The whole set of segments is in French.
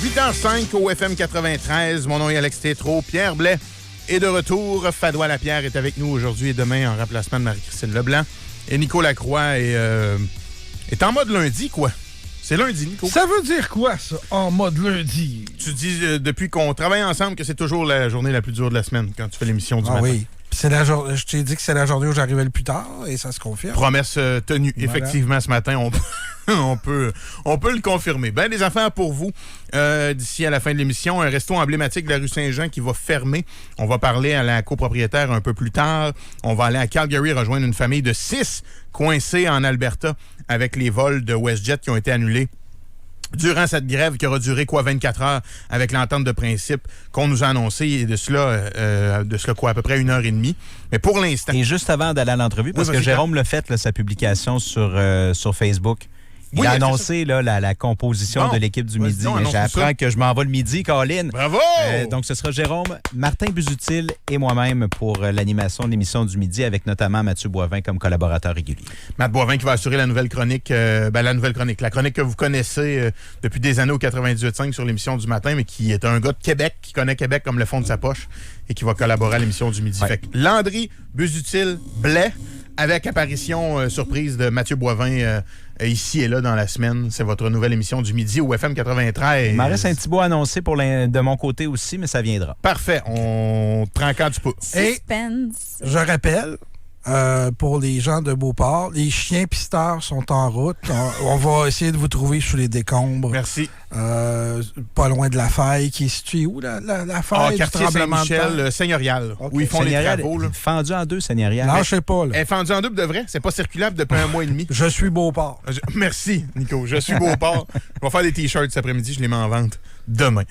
8h05 au FM 93. Mon nom est Alex Tétrault. Pierre Blais est de retour. Fadois Lapierre est avec nous aujourd'hui et demain en remplacement de Marie-Christine Leblanc. Et Nico Lacroix est en mode lundi, quoi. C'est lundi, Nico. Ça veut dire quoi, ça, en mode lundi? Tu dis depuis qu'on travaille ensemble que c'est toujours la journée la plus dure de la semaine quand tu fais l'émission du matin. Oui. Je t'ai dit que c'est la journée où j'arrivais le plus tard et ça se confirme. Promesse tenue. Voilà. Effectivement, ce matin, on peut le confirmer. Ben des affaires pour vous d'ici à la fin de l'émission. Un resto emblématique de la rue Saint-Jean qui va fermer. On va parler à la copropriétaire un peu plus tard. On va aller à Calgary rejoindre une famille de 6 coincés en Alberta avec les vols de WestJet qui ont été annulés durant cette grève qui aura duré 24 heures avec l'entente de principe qu'on nous a annoncé et de cela à peu près 1h30. Mais pour l'instant... Et juste avant d'aller à l'entrevue, parce que Jérôme l'a fait, là, sa publication sur Facebook, il a annoncé là, la composition de l'équipe du midi. J'apprends que je m'en vais le midi, Colin. Bravo! Donc, ce sera Jérôme, Martin Busutil et moi-même pour l'animation de l'émission du midi, avec notamment Mathieu Boivin comme collaborateur régulier. Matt Boivin qui va assurer la nouvelle chronique, la chronique que vous connaissez depuis des années au 98.5 sur l'émission du matin, mais qui est un gars de Québec, qui connaît Québec comme le fond de sa poche et qui va collaborer à l'émission du midi. Ouais. Fait que Landry, Busutil, Blais, avec apparition surprise de Mathieu Boivin ici et là dans la semaine. C'est votre nouvelle émission du midi au FM 93. Il m'en reste un petit bout annoncé de mon côté aussi, mais ça viendra. Parfait. On te rend quand tu peux. Suspense. Et je rappelle, pour les gens de Beauport, les chiens pisteurs sont en route. On va essayer de vous trouver sous les décombres. Merci. Pas loin de la faille qui est située où, la faille? Quartier Saint-Michel, seigneurial. Okay. Où ils font les travaux. Là. Fendu en deux, seigneurial. Non, je sais pas. Là. Elle est fendue en deux de vrai. C'est pas circulable depuis un mois et demi. Je suis Beauport. Merci, Nico. Je suis Beauport. Je vais faire des t-shirts cet après-midi. Je les mets en vente demain.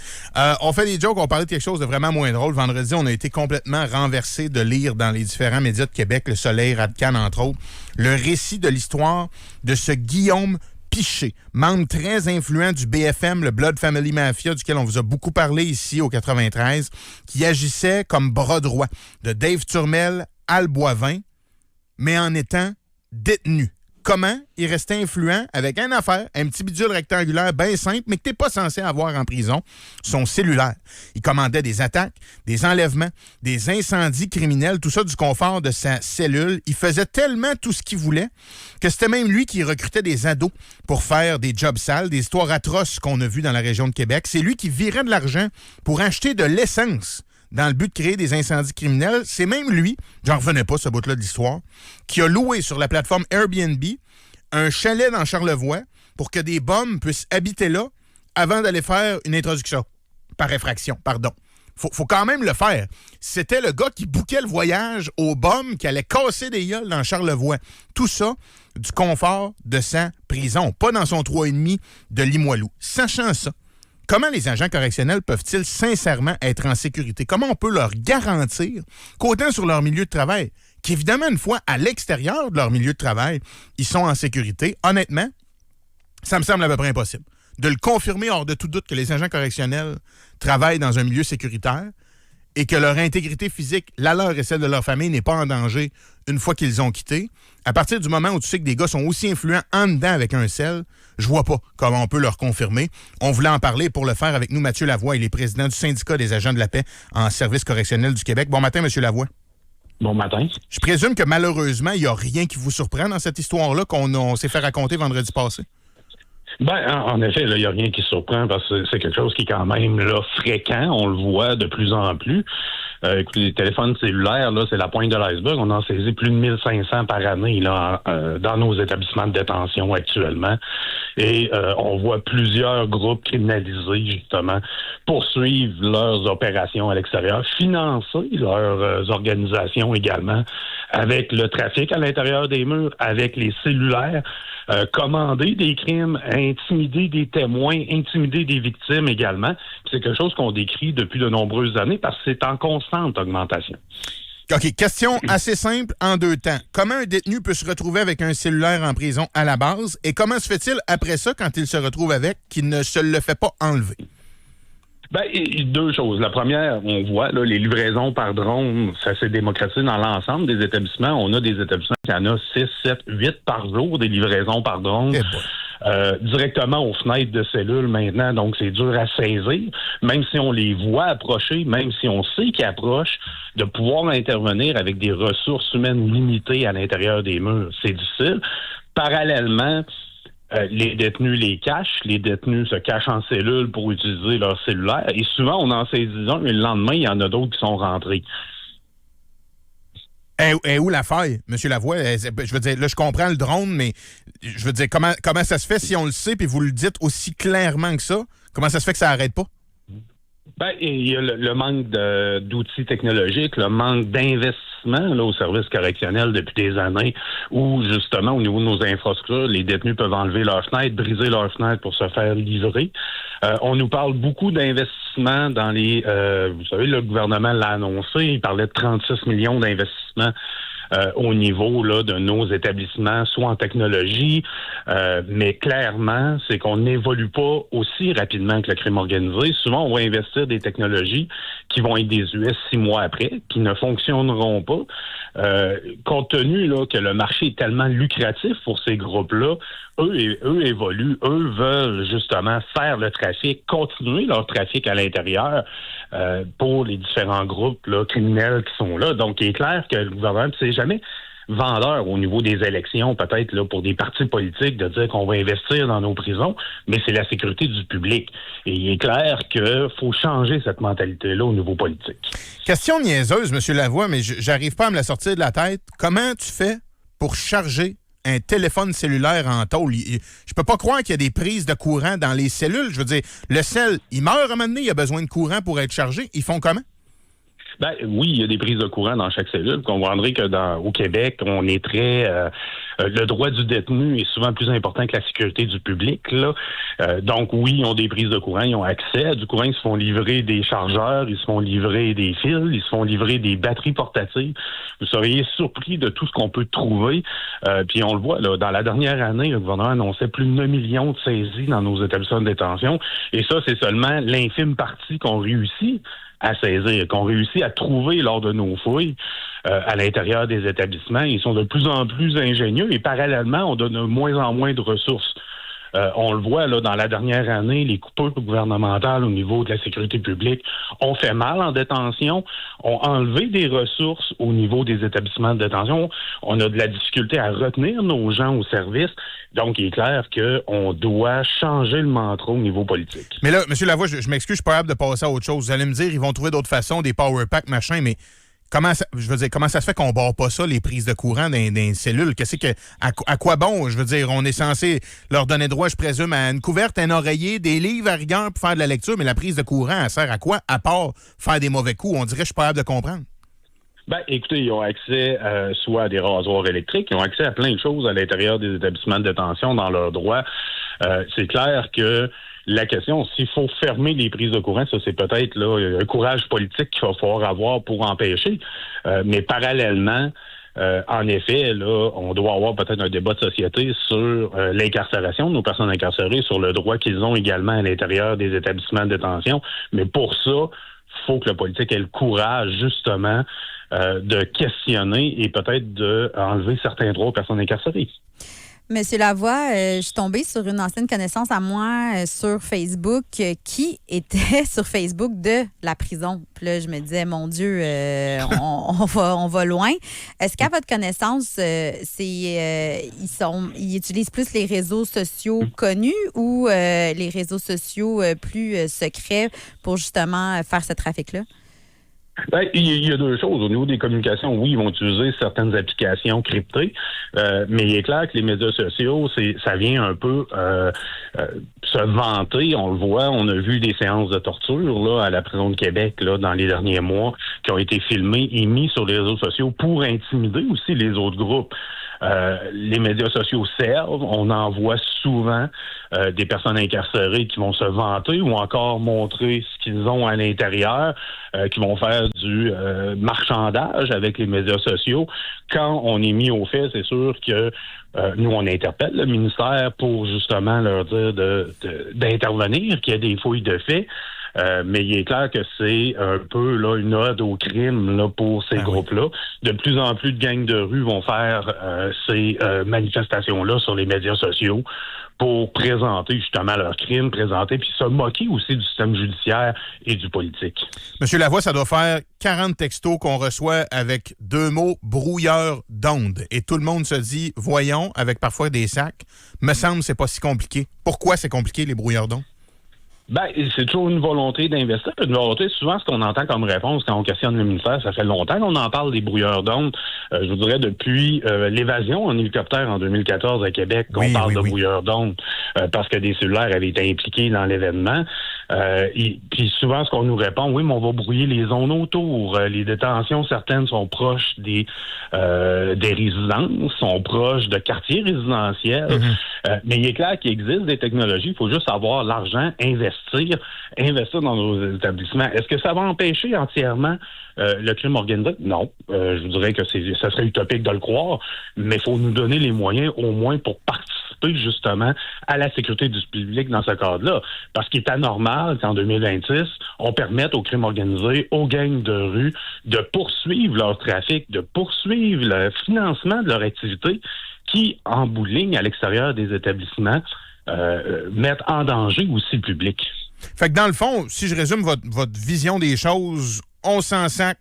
On fait des jokes. On parlait de quelque chose de vraiment moins drôle. Vendredi, on a été complètement renversé de lire dans les différents médias de Québec, Le Soleil, Radcan, entre autres, le récit de l'histoire de ce Guillaume Piché, membre très influent du BFM, le Blood Family Mafia, duquel on vous a beaucoup parlé ici au 93, qui agissait comme bras droit de Dave Turmel, Al Boivin, mais en étant détenu. Comment il restait influent avec une affaire, un petit bidule rectangulaire bien simple, mais que tu n'es pas censé avoir en prison, son cellulaire. Il commandait des attaques, des enlèvements, des incendies criminels, tout ça du confort de sa cellule. Il faisait tellement tout ce qu'il voulait que c'était même lui qui recrutait des ados pour faire des jobs sales, des histoires atroces qu'on a vues dans la région de Québec. C'est lui qui virait de l'argent pour acheter de l'essence dans le but de créer des incendies criminels. C'est même lui, j'en revenais pas ce bout-là de l'histoire, qui a loué sur la plateforme Airbnb un chalet dans Charlevoix pour que des bums puissent habiter là avant d'aller faire une introduction. Par effraction, pardon. Faut quand même le faire. C'était le gars qui bouquait le voyage aux bums qui allait casser des gueules dans Charlevoix. Tout ça du confort de sa prison, pas dans son 3,5 de Limoilou. Sachant ça, comment les agents correctionnels peuvent-ils sincèrement être en sécurité? Comment on peut leur garantir qu'autant sur leur milieu de travail, qu'évidemment, une fois à l'extérieur de leur milieu de travail, ils sont en sécurité? Honnêtement, ça me semble à peu près impossible. De le confirmer hors de tout doute que les agents correctionnels travaillent dans un milieu sécuritaire et que leur intégrité physique, la leur et celle de leur famille, n'est pas en danger une fois qu'ils ont quitté. À partir du moment où tu sais que des gars sont aussi influents en dedans avec un sel, je vois pas comment on peut leur confirmer. On voulait en parler pour le faire avec nous. Mathieu Lavoie, il est président du syndicat des agents de la paix en service correctionnel du Québec. Bon matin, Monsieur Lavoie. Bon matin. Je présume que malheureusement, il n'y a rien qui vous surprend dans cette histoire-là qu'on s'est fait raconter vendredi passé. Ben, en effet, il n'y a rien qui surprend parce que c'est quelque chose qui est quand même là, fréquent. On le voit de plus en plus. Écoutez, les téléphones cellulaires, là, c'est la pointe de l'iceberg. On en saisit plus de 1500 par année là, dans nos établissements de détention actuellement. Et on voit plusieurs groupes criminalisés, justement, poursuivre leurs opérations à l'extérieur, financer leurs organisations également, avec le trafic à l'intérieur des murs, avec les cellulaires, commander des crimes, intimider des témoins, intimider des victimes également. C'est quelque chose qu'on décrit depuis de nombreuses années parce que c'est en constante augmentation. OK, question assez simple en 2 temps. Comment un détenu peut se retrouver avec un cellulaire en prison à la base et comment se fait-il après ça, quand il se retrouve avec, qu'il ne se le fait pas enlever? Ben, 2 choses. La première, on voit là, les livraisons par drone, ça s'est démocratisé dans l'ensemble des établissements. On a des établissements qui en ont 6, 7, 8 par jour, des livraisons par drone. directement aux fenêtres de cellules maintenant, donc c'est dur à saisir. Même si on les voit approcher, même si on sait qu'ils approchent, de pouvoir intervenir avec des ressources humaines limitées à l'intérieur des murs, c'est difficile. Parallèlement, les détenus les cachent, les détenus se cachent en cellule pour utiliser leur cellulaire, et souvent on en saisit un, et le lendemain, il y en a d'autres qui sont rentrés. Et où la faille, M. Lavoie? Je veux dire, là, je comprends le drone, mais je veux dire, comment ça se fait si on le sait puis vous le dites aussi clairement que ça? Comment ça se fait que ça n'arrête pas? Il y a le manque d'outils technologiques, le manque d'investissement là, au service correctionnel depuis des années où, justement, au niveau de nos infrastructures, les détenus peuvent enlever leurs fenêtres, briser leurs fenêtres pour se faire livrer. On nous parle beaucoup d'investissement dans les... vous savez, le gouvernement l'a annoncé, il parlait de 36 millions d'investissements au niveau là, de nos établissements, soit en technologie, mais clairement, c'est qu'on n'évolue pas aussi rapidement que le crime organisé. Souvent, on va investir des technologies qui vont être désuètes 6 mois après, qui ne fonctionneront pas. Compte tenu là, que le marché est tellement lucratif pour ces groupes-là, eux évoluent, eux veulent justement faire le trafic, continuer leur trafic à l'intérieur pour les différents groupes là, criminels qui sont là. Donc, il est clair que le gouvernement, c'est jamais vendeur au niveau des élections, peut-être là pour des partis politiques, de dire qu'on va investir dans nos prisons, mais c'est la sécurité du public. Et il est clair qu'il faut changer cette mentalité-là au niveau politique. Question niaiseuse, M. Lavoie, mais j'arrive pas à me la sortir de la tête. Comment tu fais pour charger un téléphone cellulaire en tôle? Je peux pas croire qu'il y a des prises de courant dans les cellules. Je veux dire, le sel, il meurt à un moment donné, il a besoin de courant pour être chargé. Ils font comment? Oui, il y a des prises de courant dans chaque cellule. Vous comprendrez que au Québec, on est très... le droit du détenu est souvent plus important que la sécurité du public. Là. Donc oui, ils ont des prises de courant, ils ont accès à du courant, ils se font livrer des chargeurs, ils se font livrer des fils, ils se font livrer des batteries portatives. Vous seriez surpris de tout ce qu'on peut trouver. Puis on le voit, là, dans la dernière année, le gouvernement annonçait plus de 9 millions de saisies dans nos établissements de détention. Et ça, c'est seulement l'infime partie qu'on réussit à saisir, qu'on réussit à trouver lors de nos fouilles à l'intérieur des établissements. Ils sont de plus en plus ingénieux et parallèlement, on donne de moins en moins de ressources. On le voit là dans la dernière année, les coupures gouvernementales au niveau de la sécurité publique ont fait mal en détention, ont enlevé des ressources au niveau des établissements de détention. On a de la difficulté à retenir nos gens au service. Donc, il est clair qu'on doit changer le mantra au niveau politique. Mais là, M. Lavoie, je m'excuse, je suis pas capable de passer à autre chose. Vous allez me dire, ils vont trouver d'autres façons, des power packs, machin, mais comment ça se fait qu'on barre pas ça, les prises de courant dans les cellules? À quoi bon? Je veux dire, on est censé leur donner droit, je présume, à une couverte, un oreiller, des livres à rigueur pour faire de la lecture, mais la prise de courant, elle sert à quoi? À part faire des mauvais coups, on dirait que je suis pas capable de comprendre. Écoutez, ils ont accès soit à des rasoirs électriques, ils ont accès à plein de choses à l'intérieur des établissements de détention dans leurs droits. C'est clair que la question, s'il faut fermer les prises de courant, ça c'est peut-être là un courage politique qu'il va falloir avoir pour empêcher. Mais parallèlement, en effet, là, on doit avoir peut-être un débat de société sur l'incarcération de nos personnes incarcérées, sur le droit qu'ils ont également à l'intérieur des établissements de détention. Mais pour ça, il faut que la politique ait le courage, justement, de questionner et peut-être d'enlever certains droits aux personnes incarcérées. Monsieur Lavoie, je suis tombée sur une ancienne connaissance à moi sur Facebook qui était sur Facebook de la prison. Puis là, je me disais, mon Dieu, on va loin. Est-ce qu'à votre connaissance, ils utilisent plus les réseaux sociaux connus ou les réseaux sociaux plus secrets pour justement faire ce trafic-là? Il y a deux choses. Au niveau des communications, oui, ils vont utiliser certaines applications cryptées, mais il est clair que les médias sociaux, ça vient un peu se vanter. On le voit, on a vu des séances de torture là à la prison de Québec là dans les derniers mois qui ont été filmées et mis sur les réseaux sociaux pour intimider aussi les autres groupes. Les médias sociaux servent. On en voit souvent des personnes incarcérées qui vont se vanter ou encore montrer ce qu'ils ont à l'intérieur, qui vont faire du marchandage avec les médias sociaux. Quand on est mis au fait, c'est sûr que nous, on interpelle le ministère pour justement leur dire d'intervenir, qu'il y a des fouilles de faits. Mais il est clair que c'est un peu là une ode au crime là, pour ces groupes-là. De plus en plus de gangs de rue vont faire ces manifestations-là sur les médias sociaux pour présenter justement leurs crimes, puis se moquer aussi du système judiciaire et du politique. Monsieur Lavoie, ça doit faire 40 textos qu'on reçoit avec 2 mots, brouilleur d'ondes. Et tout le monde se dit, voyons, avec parfois des sacs. Me semble que c'est pas si compliqué. Pourquoi c'est compliqué, les brouilleurs d'ondes? Ben, c'est toujours une volonté d'investir. Une volonté, souvent, ce qu'on entend comme réponse quand on questionne le ministère, ça fait longtemps qu'on en parle des brouilleurs d'ondes. Je vous dirais depuis l'évasion en hélicoptère en 2014 à Québec qu'on parle de brouilleurs d'ondes parce que des cellulaires avaient été impliqués dans l'événement. Puis souvent, ce qu'on nous répond, oui, mais on va brouiller les zones autour. Les détentions, certaines sont proches des résidences, sont proches de quartiers résidentiels. Mais il est clair qu'il existe des technologies. Il faut juste avoir l'argent, investir dans nos établissements. Est-ce que ça va empêcher entièrement le crime organisé? Non. Je vous dirais que ça serait utopique de le croire, mais il faut nous donner les moyens au moins pour participer justement à la sécurité du public dans ce cadre-là. Parce qu'il est anormal qu'en 2026, on permette au crime organisé, aux gangs de rue, de poursuivre leur trafic, de poursuivre le financement de leur activité qui, en bout de ligne, à l'extérieur des établissements, mettent en danger aussi le public. Fait que dans le fond, si je résume votre vision des choses, on s'en sac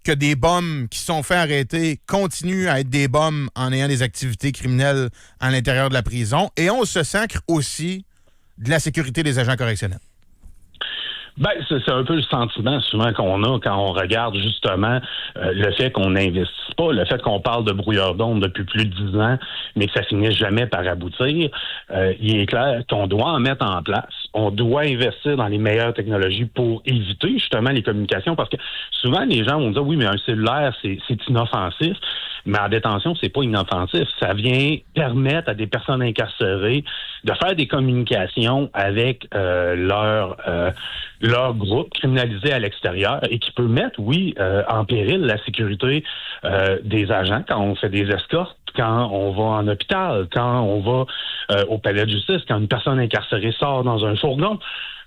que des bombes qui sont fait arrêter continuent à être des bombes en ayant des activités criminelles à l'intérieur de la prison, et on se sacre aussi de la sécurité des agents correctionnels. Ben, c'est un peu le sentiment souvent qu'on a quand on regarde justement le fait qu'on n'investisse pas, le fait qu'on parle de brouilleur d'ondes depuis plus de 10 ans, mais que ça finisse jamais par aboutir. Il est clair qu'on doit en mettre en place. On doit investir dans les meilleures technologies pour éviter justement les communications, parce que souvent les gens vont dire oui, mais un cellulaire, c'est inoffensif. Mais en détention, c'est pas inoffensif. Ça vient permettre à des personnes incarcérées de faire des communications avec leur groupe criminalisé à l'extérieur et qui peut mettre, en péril la sécurité des agents quand on fait des escortes, quand on va en hôpital, quand on va au palais de justice, quand une personne incarcérée sort dans un fourgon.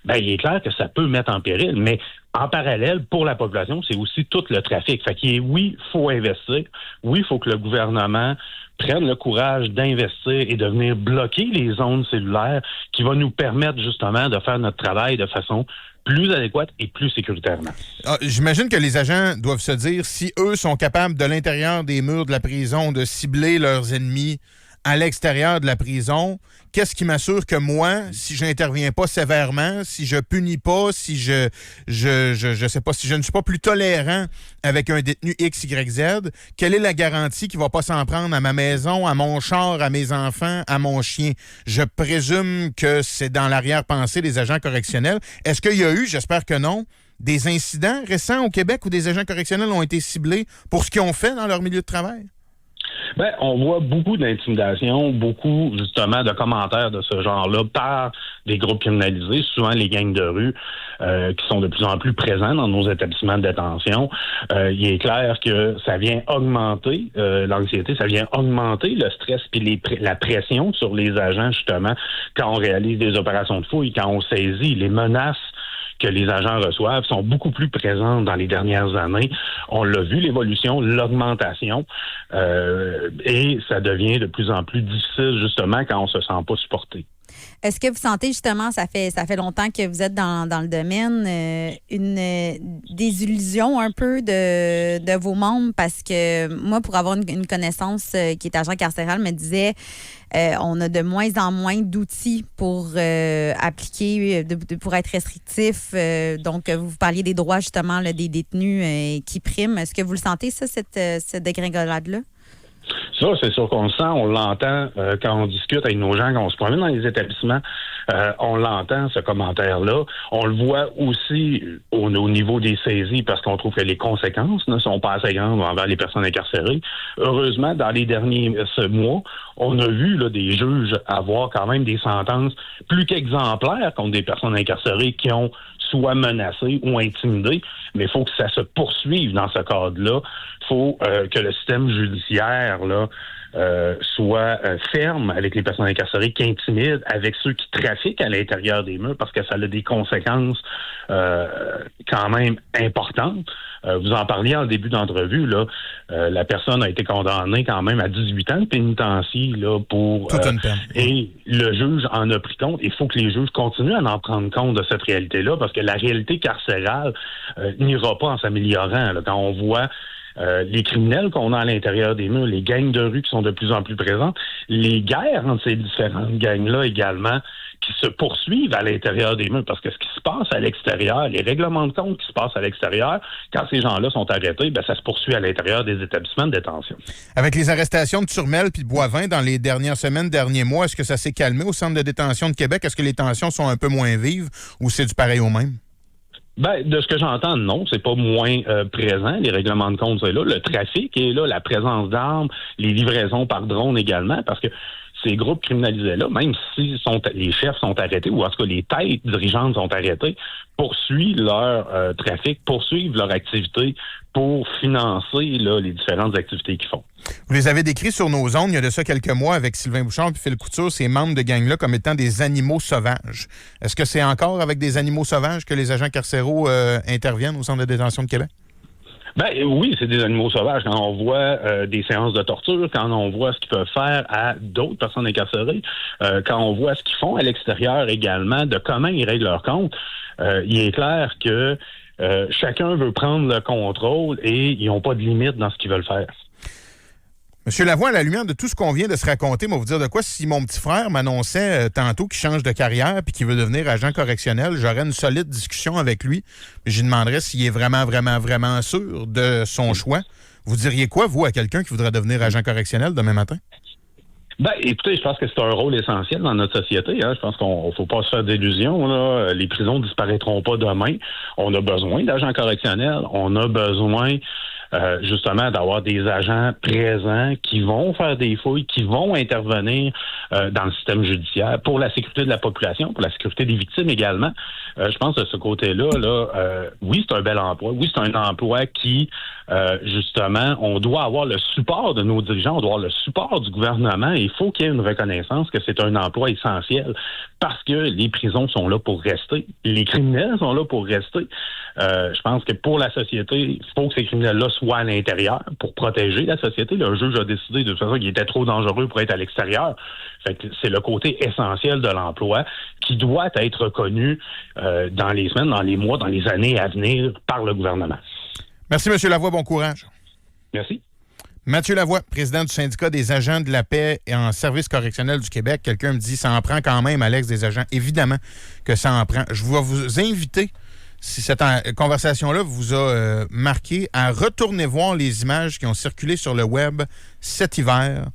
Ben, il est clair que ça peut mettre en péril, mais en parallèle, pour la population, c'est aussi tout le trafic. Fait qu'il il faut investir. Oui, il faut que le gouvernement prenne le courage d'investir et de venir bloquer les zones cellulaires qui va nous permettre justement de faire notre travail de façon plus adéquate et plus sécuritairement. J'imagine que les agents doivent se dire, si eux sont capables de l'intérieur des murs de la prison de cibler leurs ennemis à l'extérieur de la prison, qu'est-ce qui m'assure que moi, si je n'interviens pas sévèrement, si je punis pas, si je sais pas, si je ne suis pas plus tolérant avec un détenu X, Y, Z, quelle est la garantie qu'il va pas s'en prendre à ma maison, à mon char, à mes enfants, à mon chien? Je présume que c'est dans l'arrière-pensée des agents correctionnels. Est-ce qu'il y a eu, j'espère que non, des incidents récents au Québec où des agents correctionnels ont été ciblés pour ce qu'ils ont fait dans leur milieu de travail? Ben, on voit beaucoup d'intimidation, beaucoup, justement, de commentaires de ce genre-là par des groupes criminalisés, souvent les gangs de rue, qui sont de plus en plus présents dans nos établissements de détention. Il est clair que ça vient augmenter l'anxiété, ça vient augmenter le stress puis la pression sur les agents, justement, quand on réalise des opérations de fouille, quand on saisit les menaces que les agents reçoivent sont beaucoup plus présentes dans les dernières années. On l'a vu, l'évolution, l'augmentation, et ça devient de plus en plus difficile, justement, quand on se sent pas supporté. Est-ce que vous sentez justement, ça fait longtemps que vous êtes dans le domaine, une désillusion un peu de vos membres? Parce que moi, pour avoir une connaissance qui est agent carcéral, me disait on a de moins en moins d'outils pour appliquer, pour être restrictif. Donc, vous parliez des droits justement là, des détenus qui priment. Est-ce que vous le sentez, ça, cette dégringolade-là? Ça, c'est sûr qu'on le sent, on l'entend quand on discute avec nos gens, quand on se promène dans les établissements, on l'entend, ce commentaire-là. On le voit aussi au niveau des saisies parce qu'on trouve que les conséquences ne sont pas assez grandes envers les personnes incarcérées. Heureusement, dans les derniers mois, on a vu là, des juges avoir quand même des sentences plus qu'exemplaires contre des personnes incarcérées qui ont soit menacées ou intimidées. mais il faut que ça se poursuive dans ce cadre-là. Il faut que le système judiciaire là soit ferme avec les personnes incarcérées qui intimident, avec ceux qui trafiquent à l'intérieur des murs, parce que ça a des conséquences quand même importantes. Vous en parliez en début d'entrevue, là, la personne a été condamnée quand même à 18 ans de pénitencier là, pour... Toute une peine. Et le juge en a pris compte. Il faut que les juges continuent à en prendre compte de cette réalité-là, parce que la réalité carcérale n'ira pas en s'améliorant. Là, quand on voit les criminels qu'on a à l'intérieur des murs, les gangs de rue qui sont de plus en plus présentes, les guerres entre ces différentes gangs-là également qui se poursuivent à l'intérieur des murs, parce que ce qui se passe à l'extérieur, les règlements de compte qui se passent à l'extérieur, quand ces gens-là sont arrêtés, ben ça se poursuit à l'intérieur des établissements de détention. Avec les arrestations de Turmel puis de Boivin dans les dernières semaines, derniers mois, est-ce que ça s'est calmé au centre de détention de Québec? Est-ce que les tensions sont un peu moins vives ou c'est du pareil au même? Ben, de ce que j'entends, non, c'est pas moins présent. Les règlements de compte, c'est là. Le trafic est là, la présence d'armes, les livraisons par drone également, parce que ces groupes criminalisés-là, même si les chefs sont arrêtés, ou en tout cas les têtes dirigeantes sont arrêtées, poursuivent leur trafic, poursuivent leur activité pour financer là, les différentes activités qu'ils font. Vous les avez décrits sur nos ondes il y a de ça quelques mois avec Sylvain Bouchard et Phil Couture, ces membres de gang-là, comme étant des animaux sauvages. Est-ce que c'est encore avec des animaux sauvages que les agents carcéraux interviennent au centre de détention de Québec? Ben oui, c'est des animaux sauvages. Quand on voit des séances de torture, quand on voit ce qu'ils peuvent faire à d'autres personnes incarcérées, quand on voit ce qu'ils font à l'extérieur également, de comment ils règlent leur compte, il est clair que chacun veut prendre le contrôle et ils n'ont pas de limite dans ce qu'ils veulent faire. Monsieur Lavoie, à la lumière de tout ce qu'on vient de se raconter, moi, vous dire de quoi, si mon petit frère m'annonçait tantôt qu'il change de carrière puis qu'il veut devenir agent correctionnel, j'aurais une solide discussion avec lui. Je lui demanderais s'il est vraiment, vraiment, vraiment sûr de son choix. Vous diriez quoi, vous, à quelqu'un qui voudrait devenir agent correctionnel demain matin? Ben, écoutez, je pense que c'est un rôle essentiel dans notre société. Hein. Je pense qu'on faut pas se faire d'illusions. Là. Les prisons disparaîtront pas demain. On a besoin d'agents correctionnels. On a besoin justement d'avoir des agents présents qui vont faire des fouilles, qui vont intervenir dans le système judiciaire pour la sécurité de la population, pour la sécurité des victimes également. Je pense de ce côté-là, oui, c'est un bel emploi. Oui, c'est un emploi qui, justement, on doit avoir le support de nos dirigeants, on doit avoir le support du gouvernement. Il faut qu'il y ait une reconnaissance que c'est un emploi essentiel parce que les prisons sont là pour rester. Les criminels sont là pour rester. Je pense que pour la société, il faut que ces criminels-là soient à l'intérieur pour protéger la société. Le juge a décidé de toute façon qu'il était trop dangereux pour être à l'extérieur. Fait que c'est le côté essentiel de l'emploi qui doit être reconnu dans les semaines, dans les mois, dans les années à venir par le gouvernement. Merci, M. Lavoie. Bon courage. Merci. Mathieu Lavoie, président du syndicat des agents de la paix et en service correctionnel du Québec. Quelqu'un me dit, ça en prend quand même, Alex, des agents. Évidemment que ça en prend. Je vais vous inviter, si cette conversation-là vous a marqué, à retourner voir les images qui ont circulé sur le web cet hiver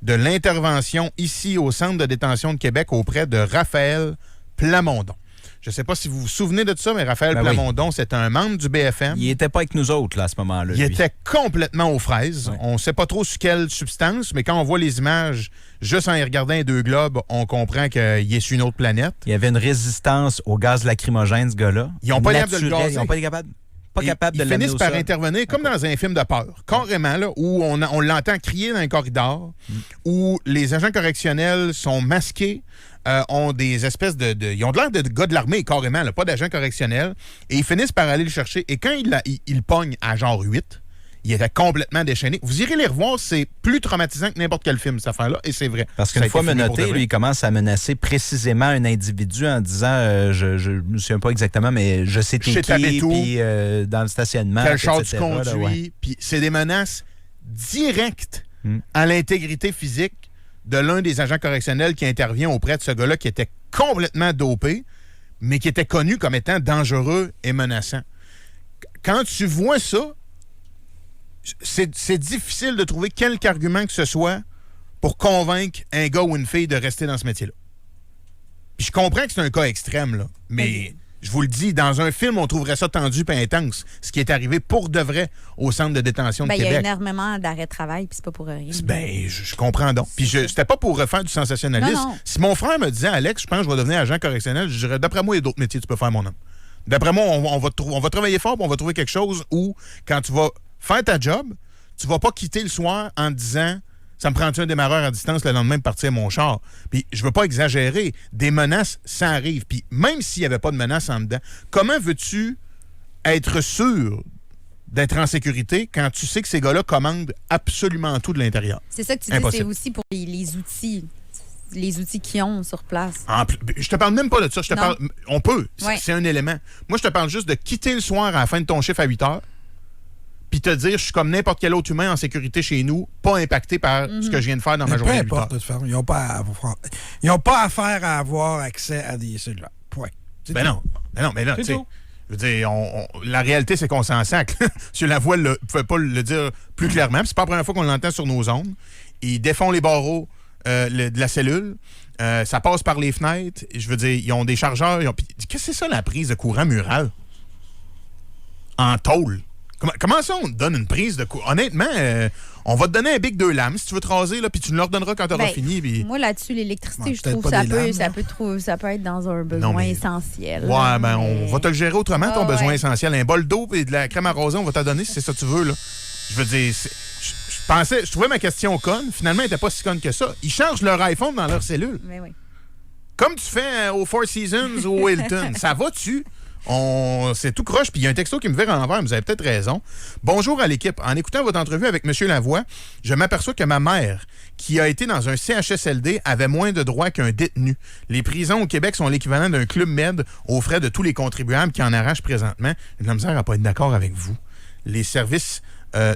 de l'intervention ici au Centre de détention de Québec auprès de Raphaël Plamondon. Je ne sais pas si vous vous souvenez de ça, mais Raphaël Plamondon, oui. C'est un membre du BFM. Il n'était pas avec nous autres là, à ce moment-là. Il était complètement aux fraises. Oui. On ne sait pas trop sur quelle substance, mais quand on voit les images, juste en y regardant les deux globes, on comprend qu'il est sur une autre planète. Il y avait une résistance au gaz lacrymogène, ce gars-là. Ils n'ont pas l'air de le gazer. Ils n'ont pas été capables. Ils finissent par intervenir comme dans un film de peur, carrément, là, où on l'entend crier dans un corridor, où les agents correctionnels sont masqués, ont des espèces ils ont de l'air de gars de l'armée, carrément, là, pas d'agents correctionnels, et ils finissent par aller le chercher. Et quand il pogne à genre 8, il était complètement déchaîné. Vous irez les revoir, c'est plus traumatisant que n'importe quel film, cette affaire-là, et c'est vrai. Parce qu'une fois menotté, lui, il commence à menacer précisément un individu en disant, je ne me souviens pas exactement, mais je sais t'es qui, puis dans le stationnement, quel char tu conduis, puis c'est des menaces directes à l'intégrité physique de l'un des agents correctionnels qui intervient auprès de ce gars-là qui était complètement dopé, mais qui était connu comme étant dangereux et menaçant. Quand tu vois ça, c'est difficile de trouver quelque argument que ce soit pour convaincre un gars ou une fille de rester dans ce métier-là. Puis je comprends que c'est un cas extrême, là, mais je vous le dis, dans un film, on trouverait ça tendu et intense, ce qui est arrivé pour de vrai au Centre de détention de Québec. Il y a énormément d'arrêts de travail, puis c'est pas pour rien. Je comprends donc. Puis c'était pas pour refaire du sensationnalisme. Non. Si mon frère me disait, Alex, je pense que je vais devenir agent correctionnel, je dirais, d'après moi, il y a d'autres métiers que tu peux faire, mon homme. D'après moi, on va travailler fort, puis on va trouver quelque chose où, quand tu vas faire ta job, tu vas pas quitter le soir en te disant « ça me prend-tu un démarreur à distance le lendemain de partir mon char? » Puis je veux pas exagérer. Des menaces, ça arrive. Puis même s'il n'y avait pas de menaces en dedans, comment veux-tu être sûr d'être en sécurité quand tu sais que ces gars-là commandent absolument tout de l'intérieur? C'est ça que tu dis, c'est aussi pour les outils. Les outils qu'ils ont sur place. Je te parle même pas de ça. On peut. Ouais. C'est un élément. Moi, je te parle juste de quitter le soir à la fin de ton chiffre à 8 heures puis te dire, je suis comme n'importe quel autre humain en sécurité chez nous, pas impacté par ce que je viens de faire dans ma journée à 8 heures. Peu importe, ils n'ont pas affaire à avoir accès à des cellulaires. Point. Non, mais là, tu sais, je veux dire, la réalité, c'est qu'on s'en sac. Sur la voix, ne pouvait pas le dire plus clairement. C'est pas la première fois qu'on l'entend sur nos ondes. Ils défont les barreaux de la cellule. Ça passe par les fenêtres. Je veux dire, ils ont des chargeurs. Qu'est-ce que c'est ça, la prise de courant mural? En tôle. Comment ça, on te donne une prise de courant? Honnêtement, on va te donner un bic 2 lames si tu veux te raser, puis tu nous le redonneras quand tu auras fini. Puis... Moi, là-dessus, l'électricité, je trouve que ça peut être dans un besoin essentiel. Ouais, on va te le gérer autrement, ton besoin essentiel. Un bol d'eau et de la crème à raser, on va te donner si c'est ça que tu veux. Là. Je veux dire, je trouvais ma question conne. Finalement, elle n'était pas si conne que ça. Ils chargent leur iPhone dans leur cellule. Mais oui. Comme tu fais au Four Seasons ou au Hilton. Ça va-tu? C'est tout croche, puis il y a un texto qui me vire en l'envers, vous avez peut-être raison. Bonjour à l'équipe. En écoutant votre entrevue avec M. Lavoie, je m'aperçois que ma mère, qui a été dans un CHSLD, avait moins de droits qu'un détenu. Les prisons au Québec sont l'équivalent d'un club med aux frais de tous les contribuables qui en arrachent présentement. J'ai de la misère à pas être d'accord avec vous. Les services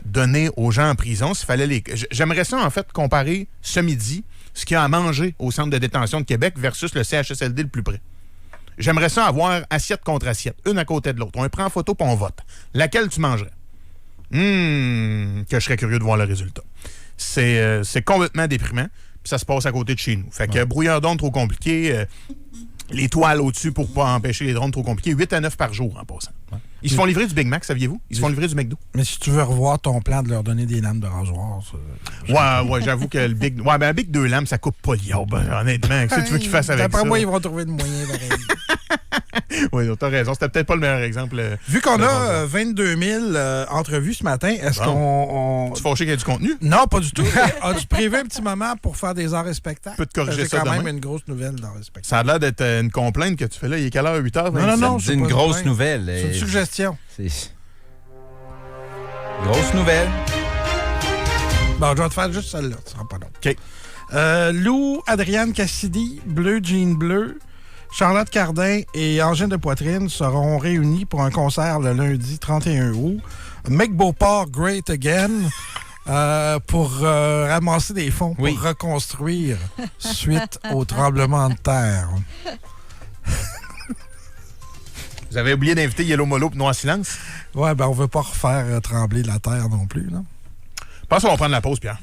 donnés aux gens en prison, s'il fallait les... J'aimerais ça, en fait, comparer ce midi ce qu'il y a à manger au centre de détention de Québec versus le CHSLD le plus près. J'aimerais ça avoir assiette contre assiette, une à côté de l'autre. On les prend en photo puis on vote. Laquelle tu mangerais? Que je serais curieux de voir le résultat. C'est complètement déprimant, puis ça se passe à côté de chez nous. Fait que brouilleur d'onde trop compliqué, les toiles au-dessus pour pas empêcher les drones trop compliqués, 8 à 9 par jour en passant. Ouais. Ils se font livrer du Big Mac, saviez-vous? Ils se font livrer du McDo. Mais si tu veux revoir ton plan de leur donner des lames de rasoir... Ouais, j'avoue que le Big... Ouais, ben un Big 2 lames, ça coupe pas l'yob, honnêtement. Qu'est-ce que tu veux qu'ils fassent avec ça? D'après moi, ils vont trouver de moyens pareil. Oui, t'as raison. C'était peut-être pas le meilleur exemple. Vu qu'on a 22 000 entrevues ce matin, est-ce qu'on... Tu fâché qu'il y a du contenu? Non, pas du tout. As-tu prévu un petit moment pour faire des arts et spectacles? Je peux te corriger ça quand demain. même une grosse nouvelle d'arts et spectacles. Ça a l'air d'être une complainte que tu fais là. Il est quelle heure? 8 heures? Non, c'est une grosse nouvelle. C'est une suggestion. C'est... Grosse nouvelle. Bon, je vais te faire juste celle-là. Ça sera pas long. OK. Lou, Adrienne Cassidy, Bleu Jean Bleu, Charlotte Cardin et Angèle de Poitrine seront réunis pour un concert le lundi 31 août. Make Beauport Great Again pour ramasser des fonds pour reconstruire suite au tremblement de terre. Vous avez oublié d'inviter Yellow Molo pour Noir Silence? Ouais, ben on veut pas refaire trembler la terre non plus, là. Je pense qu'on va prendre la pause, Pierre.